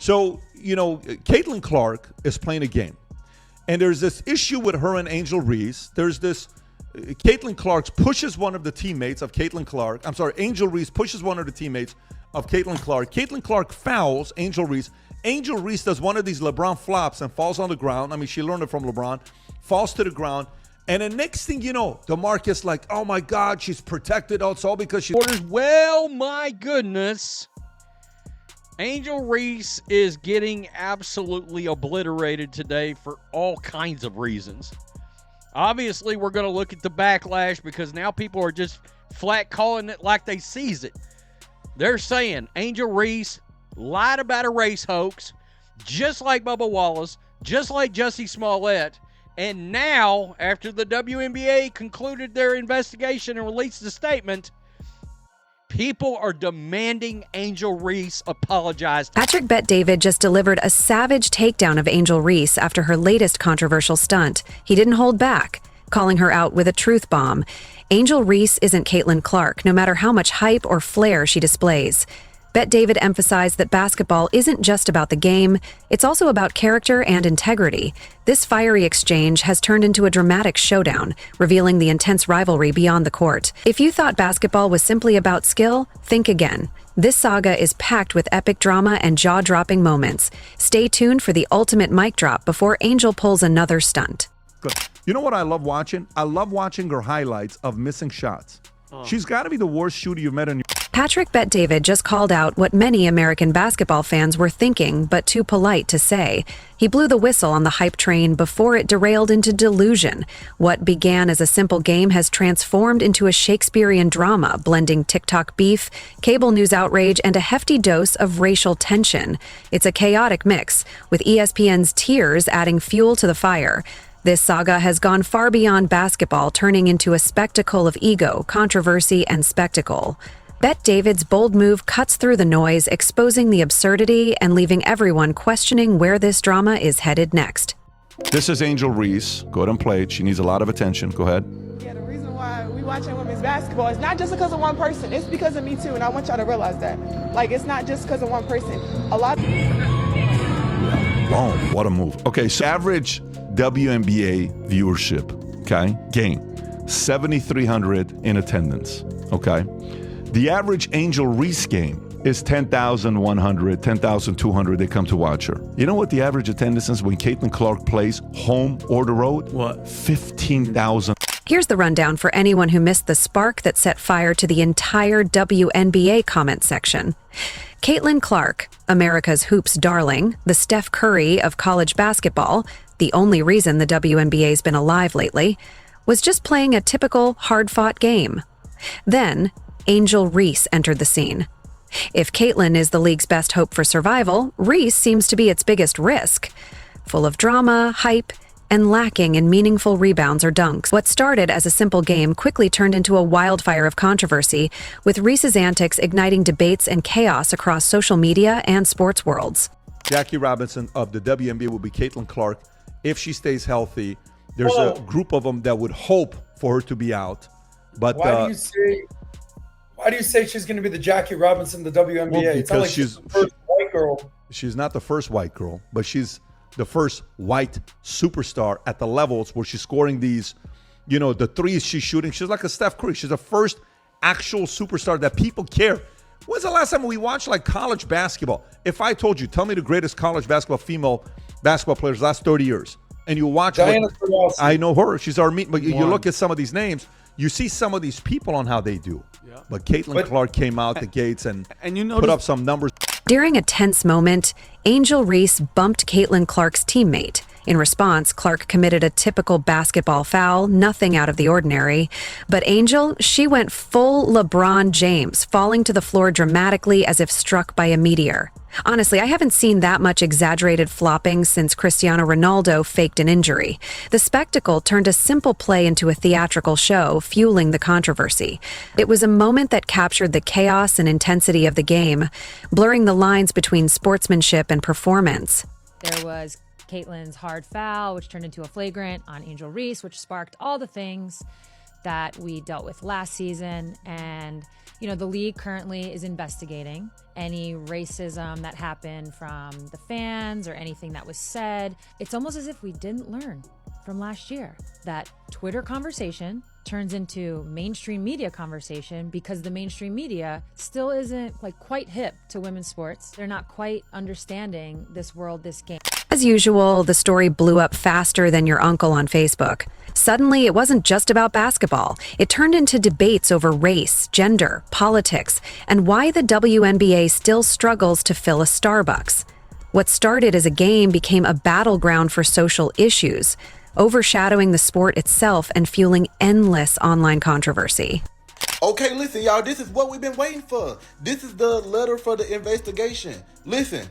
So, Caitlin Clark is playing a game. And there's this issue with her and Angel Reese. There's this, Caitlin Clark pushes one of the teammates of Caitlin Clark. I'm sorry, Angel Reese pushes one of the teammates of Caitlin Clark. Caitlin Clark fouls Angel Reese. Angel Reese does one of these LeBron flops and falls on the ground. I mean, she learned it from LeBron. Falls to the ground. And the next thing you know, DeMarcus like, oh my God, she's protected. Oh, it's all because she's... Well, my goodness. Angel Reese is getting absolutely obliterated today for all kinds of reasons. Obviously, we're going to look at the backlash because now people are just flat calling it like they sees it. They're saying Angel Reese lied about a race hoax, just like Bubba Wallace, just like Jussie Smollett. And now, after the WNBA concluded their investigation and released the statement, people are demanding Angel Reese apologize. Patrick Bet-David just delivered a savage takedown of Angel Reese after her latest controversial stunt. He didn't hold back, calling her out with a truth bomb. Angel Reese isn't Caitlin Clark, no matter how much hype or flair she displays. Bet-David emphasized that basketball isn't just about the game, it's also about character and integrity. This fiery exchange has turned into a dramatic showdown, revealing the intense rivalry beyond the court. If you thought basketball was simply about skill, think again. This saga is packed with epic drama and jaw-dropping moments. Stay tuned for the ultimate mic drop before Angel pulls another stunt. Good. You know what I love watching? I love watching her highlights of missing shots. She's got to be the worst shooter you've met in your... Patrick Bet-David just called out what many American basketball fans were thinking, but too polite to say. He blew the whistle on the hype train before it derailed into delusion. What began as a simple game has transformed into a Shakespearean drama, blending TikTok beef, cable news outrage, and a hefty dose of racial tension. It's a chaotic mix, with ESPN's tears adding fuel to the fire. This saga has gone far beyond basketball, turning into a spectacle of ego, controversy, and spectacle. Bet-David's bold move cuts through the noise, exposing the absurdity and leaving everyone questioning where this drama is headed next. This is Angel Reese. Go ahead and play it. She needs a lot of attention. Go ahead. Yeah, the reason why we watching women's basketball is not just because of one person. It's because of me too, and I want y'all to realize that. Like, it's not just because of one person. A lot. Boom! What a move. Okay, so average WNBA viewership. Okay, game 7,300 in attendance. Okay. The average Angel Reese game is 10,100, 10,200. They come to watch her. You know what the average attendance is when Caitlin Clark plays home or the road? What? 15,000. Here's the rundown for anyone who missed the spark that set fire to the entire WNBA comment section. Caitlin Clark, America's hoops darling, the Steph Curry of college basketball, the only reason the WNBA's been alive lately, was just playing a typical hard-fought game. Then, Angel Reese entered the scene. If Caitlin is the league's best hope for survival, Reese seems to be its biggest risk. Full of drama, hype, and lacking in meaningful rebounds or dunks. What started as a simple game quickly turned into a wildfire of controversy, with Reese's antics igniting debates and chaos across social media and sports worlds. Jackie Robinson of the WNBA will be Caitlin Clark if she stays healthy. There's a group of them that would hope for her to be out. But why do you say she's going to be the Jackie Robinson of the WNBA? Well, it's not like she's the first white girl. She's not the first white girl, but she's the first white superstar at the levels where she's scoring these, the threes she's shooting. She's like a Steph Curry. She's the first actual superstar that people care. When's the last time we watched like college basketball? If I told you, tell me the greatest college basketball female basketball players last 30 years, and you watch I know her. She's our meet, but you look at some of these names, you see some of these people on how they do. Yeah. But Caitlin Clark came out the gates and put up some numbers. During a tense moment, Angel Reese bumped Caitlin Clark's teammate. In response, Clark committed a typical basketball foul, nothing out of the ordinary. But Angel, she went full LeBron James, falling to the floor dramatically as if struck by a meteor. Honestly, I haven't seen that much exaggerated flopping since Cristiano Ronaldo faked an injury. The spectacle turned a simple play into a theatrical show, fueling the controversy. It was a moment that captured the chaos and intensity of the game, blurring the lines between sportsmanship and performance. There was Caitlin's hard foul, which turned into a flagrant on Angel Reese, which sparked all the things that we dealt with last season. And The league currently is investigating any racism that happened from the fans or anything that was said. It's almost as if we didn't learn from last year that Twitter conversation turns into mainstream media conversation because the mainstream media still isn't quite hip to women's sports. They're not quite understanding this world, this game. As usual, the story blew up faster than your uncle on Facebook. Suddenly, it wasn't just about basketball. It turned into debates over race, gender, politics, and why the WNBA still struggles to fill a Starbucks. What started as a game became a battleground for social issues, overshadowing the sport itself and fueling endless online controversy. Okay, listen, y'all, this is what we've been waiting for. This is the letter for the investigation. Listen,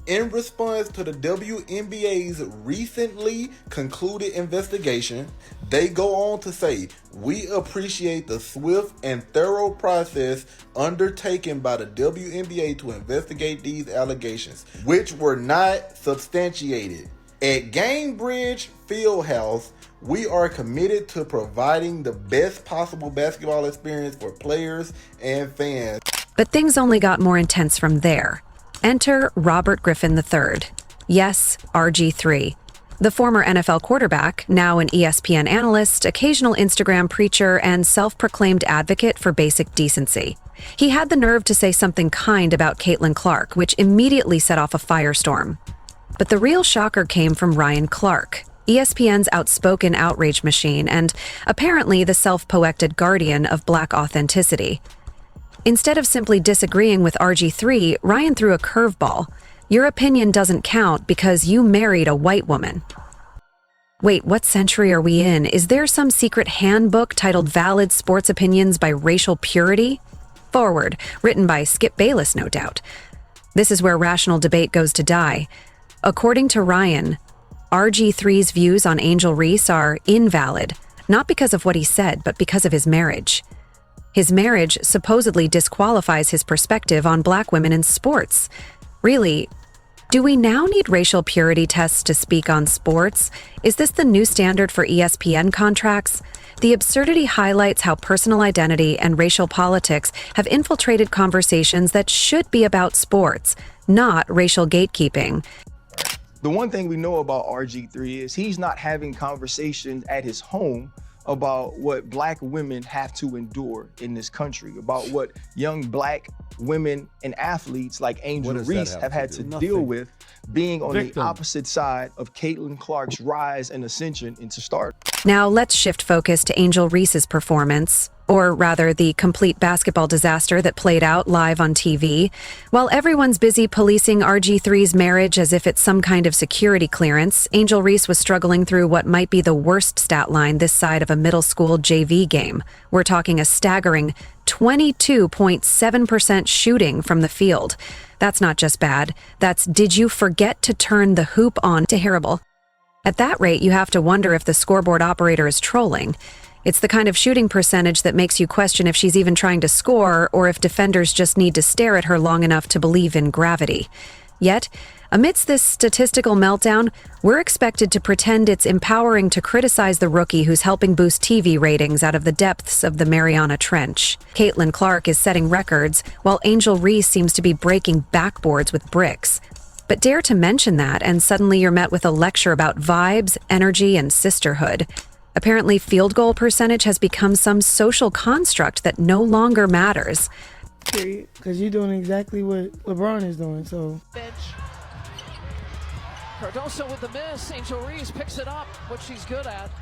in response to the WNBA's recently concluded investigation, they go on to say, "We appreciate the swift and thorough process undertaken by the WNBA to investigate these allegations, which were not substantiated. At Gamebridge Fieldhouse, we are committed to providing the best possible basketball experience for players and fans." But things only got more intense from there. Enter Robert Griffin III. Yes, RG3. The former NFL quarterback, now an ESPN analyst, occasional Instagram preacher, and self-proclaimed advocate for basic decency. He had the nerve to say something kind about Caitlin Clark, which immediately set off a firestorm. But the real shocker came from Ryan Clark, ESPN's outspoken outrage machine and apparently the self-poected guardian of Black authenticity. Instead of simply disagreeing with RG3, Ryan threw a curveball. Your opinion doesn't count because you married a white woman. Wait, what century are we in? Is there some secret handbook titled Valid Sports Opinions by Racial Purity? Forward, written by Skip Bayless, no doubt. This is where rational debate goes to die. According to Ryan, RG3's views on Angel Reese are invalid, not because of what he said, but because of his marriage. His marriage supposedly disqualifies his perspective on Black women in sports. Really, do we now need racial purity tests to speak on sports? Is this the new standard for ESPN contracts? The absurdity highlights how personal identity and racial politics have infiltrated conversations that should be about sports, not racial gatekeeping. The one thing we know about RG3 is he's not having conversations at his home about what Black women have to endure in this country, about what young Black women and athletes like Angel Reese have had to deal with being on the opposite side of Caitlin Clark's rise and ascension into stardom. Now let's shift focus to Angel Reese's performance, or rather the complete basketball disaster that played out live on TV. While everyone's busy policing RG3's marriage as if it's some kind of security clearance, Angel Reese was struggling through what might be the worst stat line this side of a middle school JV game. We're talking a staggering 22.7% shooting from the field. That's not just bad. That's did you forget to turn the hoop on terrible. At that rate, you have to wonder if the scoreboard operator is trolling. It's the kind of shooting percentage that makes you question if she's even trying to score or if defenders just need to stare at her long enough to believe in gravity. Yet, amidst this statistical meltdown, we're expected to pretend it's empowering to criticize the rookie who's helping boost TV ratings out of the depths of the Mariana Trench. Caitlin Clark is setting records, while Angel Reese seems to be breaking backboards with bricks. But dare to mention that, and suddenly you're met with a lecture about vibes, energy, and sisterhood. Apparently, field goal percentage has become some social construct that no longer matters. Because you're doing exactly what LeBron is doing, so. Bench. Cardoso with the miss. Angel Reese picks it up, what she's good at.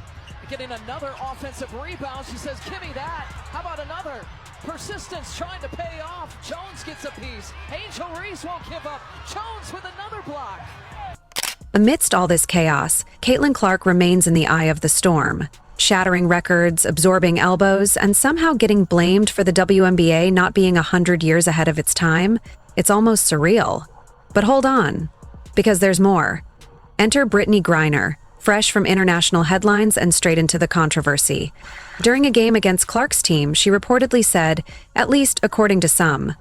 Getting another offensive rebound. She says, give me that. How about another? Persistence trying to pay off. Jones gets a piece. Angel Reese won't give up. Jones with another block. Amidst all this chaos, Caitlin Clark remains in the eye of the storm, shattering records, absorbing elbows, and somehow getting blamed for the WNBA not being 100 years ahead of its time. It's almost surreal. But hold on, because there's more. Enter Brittany Griner, fresh from international headlines and straight into the controversy. During a game against Clark's team, she reportedly said, at least according to some,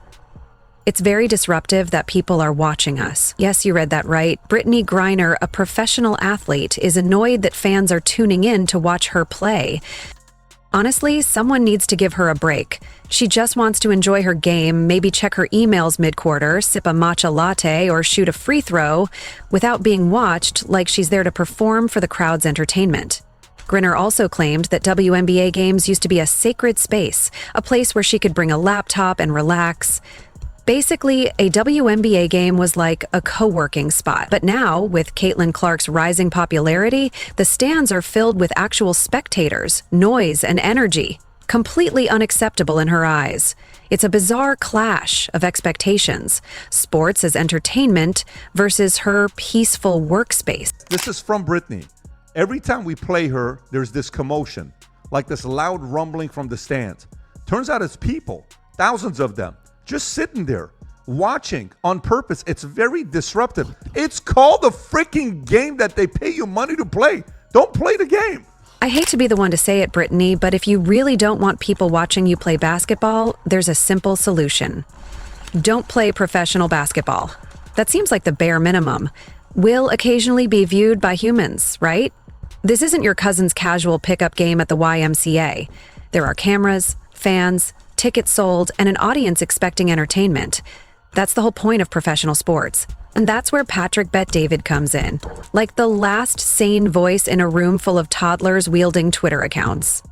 "It's very disruptive that people are watching us." Yes, you read that right. Brittany Griner, a professional athlete, is annoyed that fans are tuning in to watch her play. Honestly, someone needs to give her a break. She just wants to enjoy her game, maybe check her emails mid-quarter, sip a matcha latte, or shoot a free throw without being watched like she's there to perform for the crowd's entertainment. Grinner also claimed that WNBA games used to be a sacred space, a place where she could bring a laptop and relax. Basically, a WNBA game was like a co-working spot. But now, with Caitlin Clark's rising popularity, the stands are filled with actual spectators, noise, and energy. Completely unacceptable in her eyes. It's a bizarre clash of expectations. Sports as entertainment versus her peaceful workspace. This is from Britney. Every time we play her, there's this commotion, like this loud rumbling from the stands. Turns out it's people, thousands of them, just sitting there, watching on purpose. It's very disruptive. It's called a freaking game that they pay you money to play. Don't play the game. I hate to be the one to say it, Brittany, but if you really don't want people watching you play basketball, there's a simple solution. Don't play professional basketball. That seems like the bare minimum. Will occasionally be viewed by humans, right? This isn't your cousin's casual pickup game at the YMCA. There are cameras, fans, tickets sold, and an audience expecting entertainment. That's the whole point of professional sports. And that's where Patrick Bet-David comes in, like the last sane voice in a room full of toddlers wielding Twitter accounts.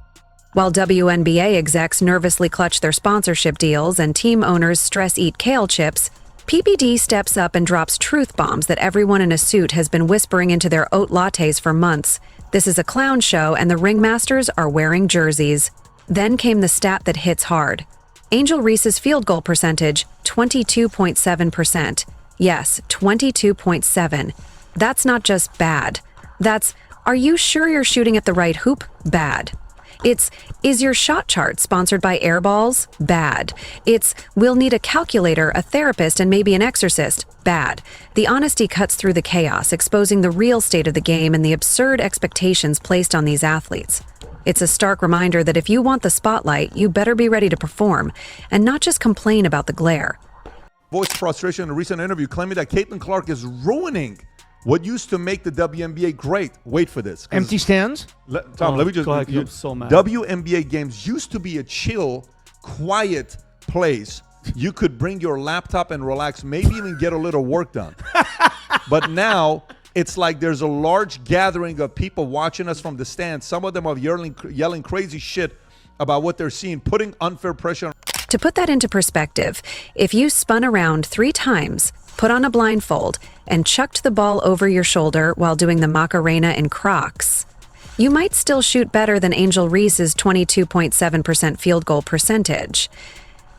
While WNBA execs nervously clutch their sponsorship deals and team owners stress-eat kale chips, PPD steps up and drops truth bombs that everyone in a suit has been whispering into their oat lattes for months. This is a clown show, and the ringmasters are wearing jerseys. Then came the stat that hits hard. Angel Reese's field goal percentage, 22.7%. Yes, 22.7. That's not just bad. That's, are you sure you're shooting at the right hoop? Bad. It's, is your shot chart sponsored by Airballs? Bad. It's, we'll need a calculator, a therapist, and maybe an exorcist? Bad. The honesty cuts through the chaos, exposing the real state of the game and the absurd expectations placed on these athletes. It's a stark reminder that if you want the spotlight, you better be ready to perform, and not just complain about the glare. Voiced frustration in a recent interview, claiming that Caitlin Clark is ruining what used to make the WNBA great. Wait for this. Empty stands? Tom, let me just... go ahead, I'm so mad. WNBA games used to be a chill, quiet place. You could bring your laptop and relax, maybe even get a little work done. But now, it's like there's a large gathering of people watching us from the stands. Some of them are yelling crazy shit about what they're seeing, putting unfair pressure on... To put that into perspective, if you spun around 3 times, put on a blindfold, and chucked the ball over your shoulder while doing the Macarena in Crocs, you might still shoot better than Angel Reese's 22.7% field goal percentage.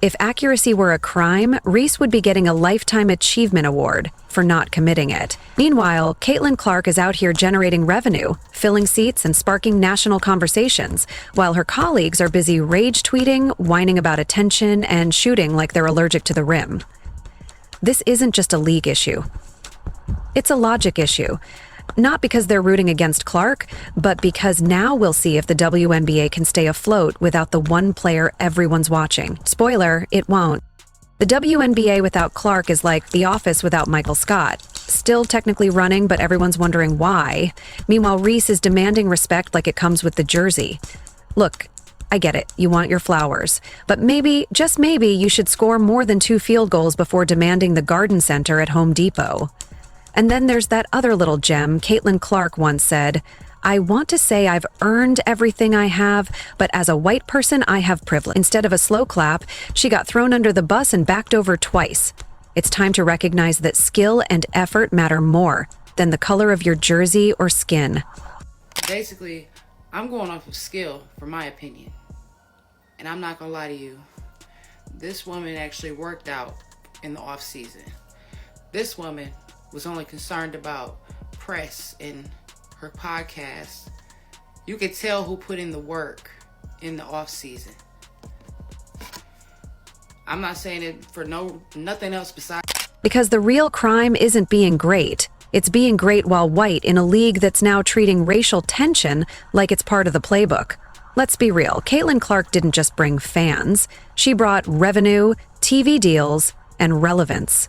If accuracy were a crime, Reese would be getting a Lifetime Achievement Award for not committing it. Meanwhile, Caitlin Clark is out here generating revenue, filling seats and sparking national conversations, while her colleagues are busy rage tweeting, whining about attention, and shooting like they're allergic to the rim. This isn't just a league issue. It's a logic issue. Not because they're rooting against Clark, but because now we'll see if the WNBA can stay afloat without the one player everyone's watching. Spoiler, it won't. The WNBA without Clark is like The Office without Michael Scott. Still technically running, but everyone's wondering why. Meanwhile, Reese is demanding respect like it comes with the jersey. Look, I get it, you want your flowers. But maybe, just maybe, you should score more than 2 field goals before demanding the Garden Center at Home Depot. And then there's that other little gem. Caitlin Clark once said, I want to say I've earned everything I have, but as a white person, I have privilege. Instead of a slow clap, she got thrown under the bus and backed over twice. It's time to recognize that skill and effort matter more than the color of your jersey or skin. Basically, I'm going off of skill, for my opinion. And I'm not gonna lie to you, this woman actually worked out in the off season. This woman was only concerned about press and her podcast. You could tell who put in the work in the off season. I'm not saying it for nothing else besides... Because the real crime isn't being great. It's being great while white in a league that's now treating racial tension like it's part of the playbook. Let's be real, Caitlin Clark didn't just bring fans. She brought revenue, TV deals, and relevance.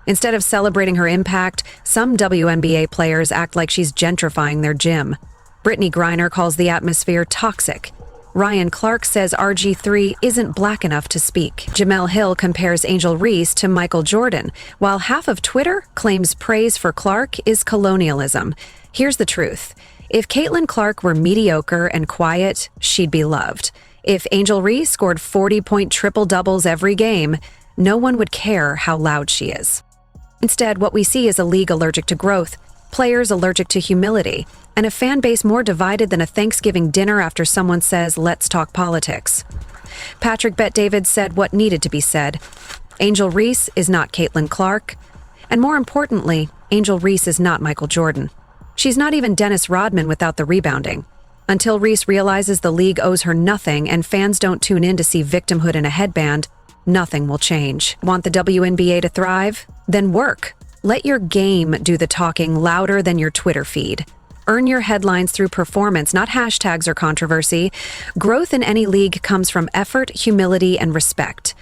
Instead of celebrating her impact, some WNBA players act like she's gentrifying their gym. Brittany Griner calls the atmosphere toxic. Ryan Clark says RG3 isn't black enough to speak. Jamel Hill compares Angel Reese to Michael Jordan, while half of Twitter claims praise for Clark is colonialism. Here's the truth. If Caitlin Clark were mediocre and quiet, she'd be loved. If Angel Reese scored 40-point triple-doubles every game, no one would care how loud she is. Instead, what we see is a league allergic to growth, players allergic to humility, and a fan base more divided than a Thanksgiving dinner after someone says, "Let's talk politics." Patrick Bet-David said what needed to be said. Angel Reese is not Caitlin Clark. And more importantly, Angel Reese is not Michael Jordan. She's not even Dennis Rodman without the rebounding. Until Reese realizes the league owes her nothing and fans don't tune in to see victimhood in a headband, nothing will change. Want the WNBA to thrive? Then work. Let your game do the talking louder than your Twitter feed. Earn your headlines through performance, not hashtags or controversy. Growth in any league comes from effort, humility, and respect,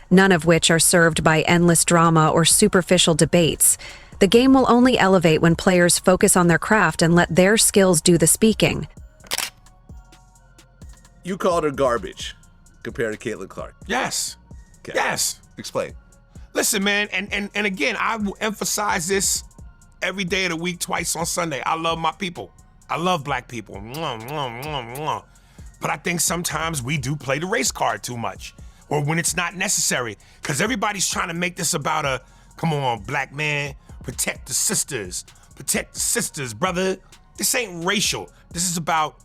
none of which are served by endless drama or superficial debates. The game will only elevate when players focus on their craft and let their skills do the speaking. You called her garbage compared to Caitlin Clark. Yes. Okay. Yes. Explain. Listen, man, and again, I will emphasize this every day of the week, twice on Sunday. I love my people. I love black people. Mwah, mwah, mwah, mwah. But I think sometimes we do play the race card too much, or when it's not necessary, because everybody's trying to make this about a, come on, black man, protect the sisters, brother. This ain't racial. This is about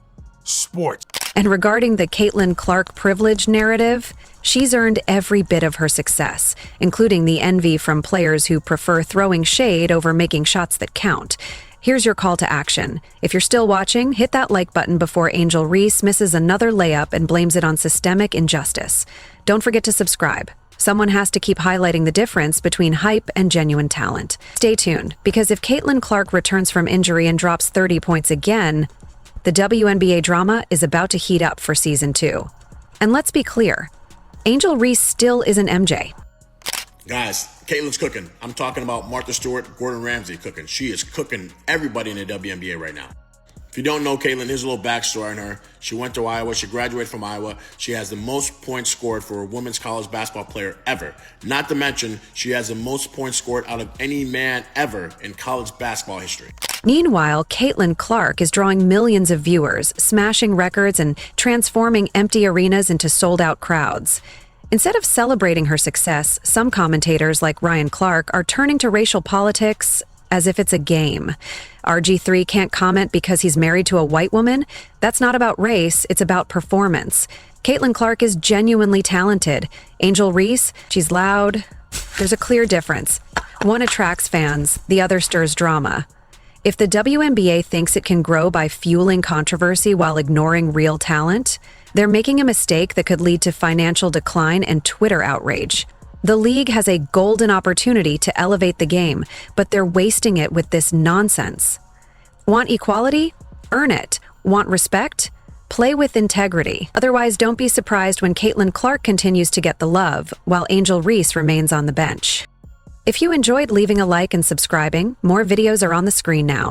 sports. And regarding the Caitlin Clark privilege narrative, she's earned every bit of her success, including the envy from players who prefer throwing shade over making shots that count. Here's your call to action. If you're still watching, hit that like button before Angel Reese misses another layup and blames it on systemic injustice. Don't forget to subscribe. Someone has to keep highlighting the difference between hype and genuine talent. Stay tuned, because if Caitlin Clark returns from injury and drops 30 points again, the WNBA drama is about to heat up for Season 2. And let's be clear, Angel Reese still isn't MJ. Guys, Caitlin's cooking. I'm talking about Martha Stewart, Gordon Ramsay cooking. She is cooking everybody in the WNBA right now. If you don't know Caitlin, here's a little backstory on her. She went to Iowa. She graduated from Iowa. She has the most points scored for a women's college basketball player ever. Not to mention, she has the most points scored out of any man ever in college basketball history. Meanwhile, Caitlin Clark is drawing millions of viewers, smashing records and transforming empty arenas into sold-out crowds. Instead of celebrating her success, some commentators like Ryan Clark are turning to racial politics as if it's a game. RG3 can't comment because he's married to a white woman? That's not about race, it's about performance. Caitlin Clark is genuinely talented. Angel Reese, she's loud. There's a clear difference. One attracts fans, the other stirs drama. If the WNBA thinks it can grow by fueling controversy while ignoring real talent, they're making a mistake that could lead to financial decline and Twitter outrage. The league has a golden opportunity to elevate the game, but they're wasting it with this nonsense. Want equality? Earn it. Want respect? Play with integrity. Otherwise, don't be surprised when Caitlin Clark continues to get the love, while Angel Reese remains on the bench. If you enjoyed leaving a like and subscribing, more videos are on the screen now.